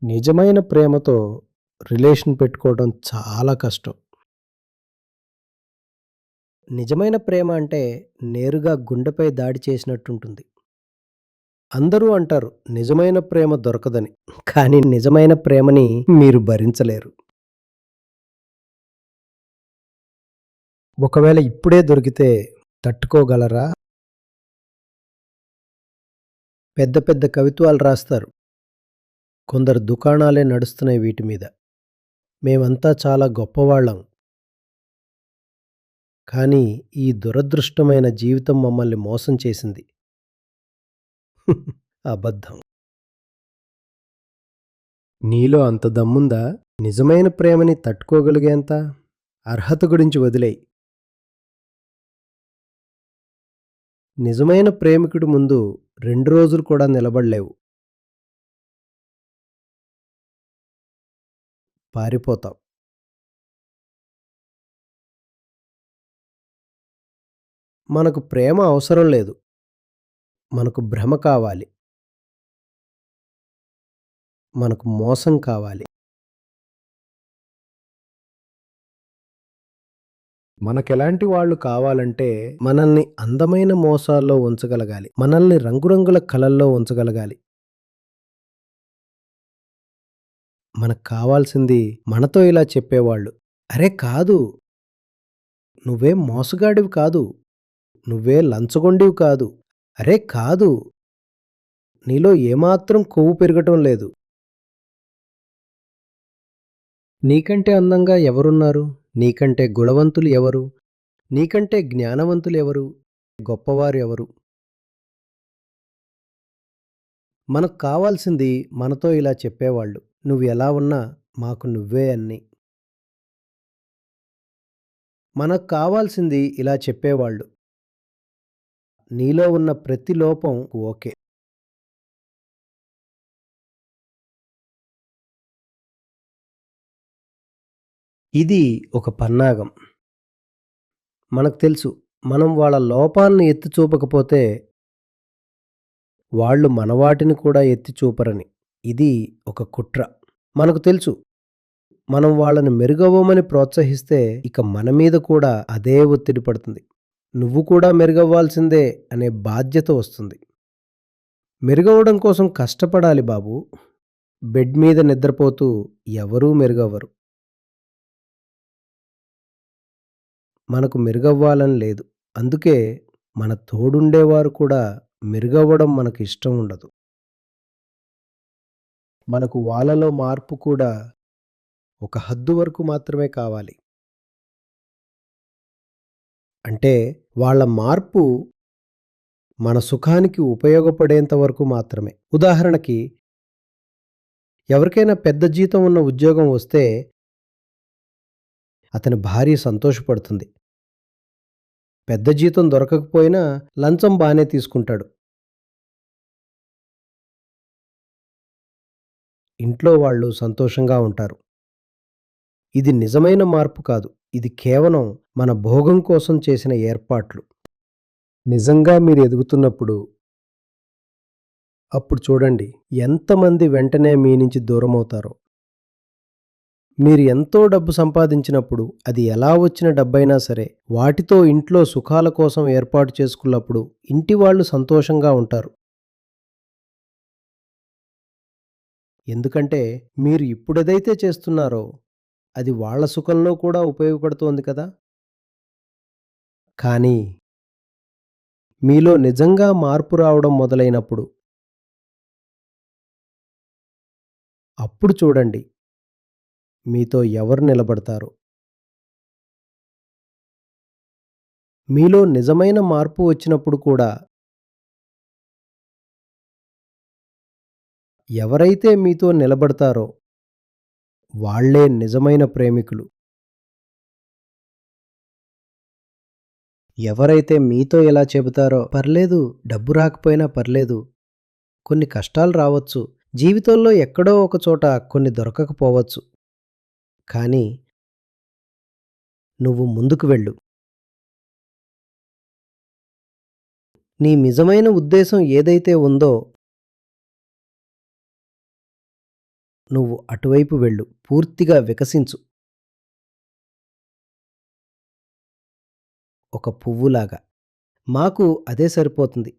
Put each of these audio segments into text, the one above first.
నిజమైన ప్రేమతో రిలేషన్ పెట్టుకోవడం చాలా కష్టం. నిజమైన ప్రేమ అంటే నేరుగా గుండెపై దాడి చేసినట్టుంటుంది. అందరూ అంటారు నిజమైన ప్రేమ దొరకదని. కానీ నిజమైన ప్రేమని మీరు భరించలేరు. ఒకవేళ ఇప్పుడే దొరికితే తట్టుకోగలరా? పెద్ద పెద్ద కవిత్వాలు రాస్తారు. కొందరు దుకాణాలే నడుస్తున్నాయి వీటి మీద. మేమంతా చాలా గొప్పవాళ్ళం. కానీ ఈ దురదృష్టమైన జీవితం మమ్మల్ని మోసం చేసింది. అబద్ధం. నీలో అంత దమ్ముందా? నిజమైన ప్రేమని తట్టుకోగలిగేంత? అర్హత గురించి వదిలేయ్. నిజమైన ప్రేమికుడి ముందు 2 రోజులు కూడా నిలబడలేవు. పారిపోతావు. మనకు ప్రేమ అవసరం లేదు. మనకు భ్రమ కావాలి. మనకు మోసం కావాలి. మనకెలాంటి వాళ్ళు కావాలంటే మనల్ని అందమైన మోసాల్లో ఉంచగలగాలి. మనల్ని రంగురంగుల కలల్లో ఉంచగలగాలి. మనకు కావాల్సింది మనతో ఇలా చెప్పేవాళ్ళు. అరే కాదు! నువ్వేం మోసగాడివి కాదు. నువ్వే లంచగొండివి కాదు. అరే కాదు! నీలో ఏమాత్రం కొవ్వు పెరగటం లేదు. నీకంటే అందంగా ఎవరున్నారు? నీకంటే గుణవంతులు ఎవరు? నీకంటే జ్ఞానవంతులు ఎవరు? గొప్పవారు ఎవరు? మనకు కావాల్సింది మనతో ఇలా చెప్పేవాళ్ళు. నువ్వు ఎలా ఉన్నా మాకు నువ్వే అన్నీ. మనకు కావాల్సింది ఇలా చెప్పేవాళ్ళు. నీలో ఉన్న ప్రతి లోపం ఓకే. ఇది ఒక పన్నాగం. మనకు తెలుసు. మనం వాళ్ళ లోపాన్ని ఎత్తి చూపకపోతే వాళ్ళు మన వాటిని కూడా ఎత్తి చూపరని. ఇది ఒక కుట్ర. మనకు తెలుసు. మనం వాళ్ళని మెరుగవ్వమని ప్రోత్సహిస్తే ఇక మన మీద కూడా అదే ఒత్తిడి పడుతుంది. నువ్వు కూడా మెరుగవ్వాల్సిందే అనే బాధ్యత వస్తుంది. మెరుగవ్వడం కోసం కష్టపడాలి బాబూ. బెడ్ మీద నిద్రపోతూ ఎవరూ మెరుగవ్వరు. మనకు మెరుగవ్వాలని లేదు. అందుకే మన తోడుండేవారు కూడా మెరుగవ్వడం మనకు ఇష్టం ఉండదు. మనకు వాళ్ళలో మార్పు కూడా ఒక హద్దు వరకు మాత్రమే కావాలి. అంటే వాళ్ళ మార్పు మన సుఖానికి ఉపయోగపడేంత వరకు మాత్రమే. ఉదాహరణకి ఎవరికైనా పెద్ద జీతం ఉన్న ఉద్యోగం వస్తే అతని భార్య సంతోషపడుతుంది. పెద్ద జీతం దొరకకపోయినా లంచం బానే తీసుకుంటాడు. ఇంట్లో వాళ్ళు సంతోషంగా ఉంటారు. ఇది నిజమైన మార్పు కాదు. ఇది కేవలం మన భోగం కోసం చేసిన ఏర్పాట్లు. నిజంగా మీరు ఎదుగుతున్నప్పుడు అప్పుడు చూడండి ఎంతమంది వెంటనే మీ నుంచి దూరమవుతారో. మీరు ఎంతో డబ్బు సంపాదించినప్పుడు అది ఎలా వచ్చిన డబ్బైనా సరే వాటితో ఇంట్లో సుఖాల కోసం ఏర్పాటు చేసుకున్నప్పుడు ఇంటి వాళ్ళు సంతోషంగా ఉంటారు. ఎందుకంటే మీరు ఇప్పుడేదైతే చేస్తున్నారో అది వాళ్ళ సుఖంలో కూడా ఉపయోగపడుతోంది కదా! కానీ మీలో నిజంగా మార్పు రావడం మొదలైనప్పుడు అప్పుడు చూడండి మీతో ఎవరు నిలబడతారో. మీలో నిజమైన మార్పు వచ్చినప్పుడు కూడా ఎవరైతే మీతో నిలబడతారో వాళ్ళే నిజమైన ప్రేమికులు. ఎవరైతే మీతో ఇలా చెబుతారో పర్లేదు, డబ్బు రాకపోయినా పర్లేదు, కొన్ని కష్టాలు రావచ్చు, జీవితంలో ఎక్కడో ఒక చోట కొన్ని దొరకకపోవచ్చు. కానీ నువ్వు ముందుకు వెళ్ళు. నీ నిజమైన ఉద్దేశం ఏదైతే ఉందో నువ్వు అటువైపు వెళ్ళు. పూర్తిగా వికసించు. ఒక పువ్వులాగా. మాకు అదే సరిపోతుంది.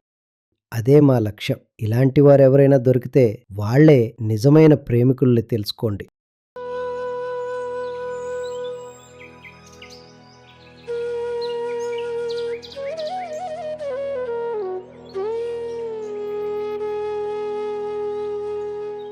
అదే మా లక్ష్యం. ఇలాంటి వారెవరైనా దొరికితే వాళ్ళే నిజమైన ప్రేమికుల్ని తెలుసుకోండి.